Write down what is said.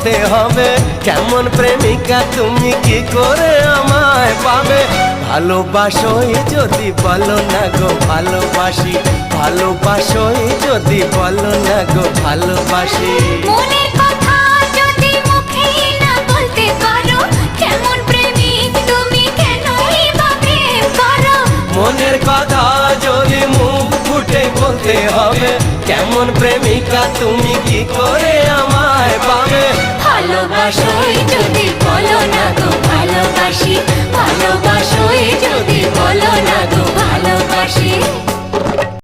বলতে হবে, কেমন প্রেমিকা তুমি কি করে আমায় পাবে। ভালোবাসোই যদি বলো না গো ভালোবাসি, ভালোবাসোই যদি বলো না গো ভালোবাসি। মনের কথা যদি মুখে না বলতে পারো, কেমন প্রেমিক তুমি কেনই বা প্রেম করো। মনের কথা যদি মুখ ফুটে বলতে হবে, কেমন প্রেমিকা তুমি কি করে আমায় পাবে। ভালোবাসোই যদি বলো না গো ভালোবাসি, ভালোবাসোই যদি বলো না গো